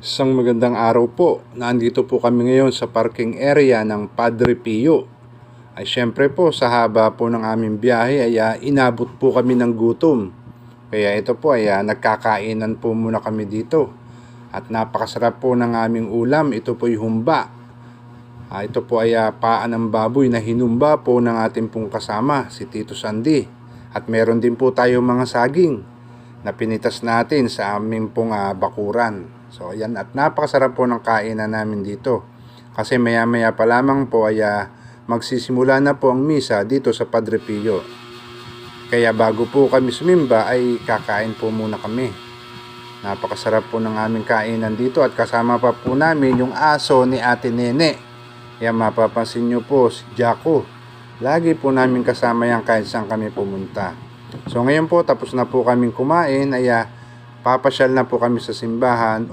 Isang magandang araw po. Nandito po kami ngayon sa parking area ng Padre Pio. Ay syempre po sa haba po ng aming biyahe ay inabot po kami ng gutom. Kaya ito po ay nagkakainan po muna kami dito. At napakasarap po ng aming ulam. Ito po ay humba. Ito po ay paan ng baboy na hinumba po ng ating pong kasama, si Tito Sandy. At meron din po tayo mga saging na pinitas natin sa aming pong bakuran. So ayan, at napakasarap po ng kainan namin dito. Kasi maya maya pa lamang po ay magsisimula na po ang misa dito sa Padre Pio. Kaya bago po kami sumimba ay kakain po muna kami. Napakasarap po ng aming kainan dito at kasama pa po namin yung aso ni Ate Nene. Kaya mapapansin nyo po si Jaco. Lagi po namin kasama yan kahit saan kami pumunta. So ngayon po tapos na po kaming kumain ay papasyal na po kami sa simbahan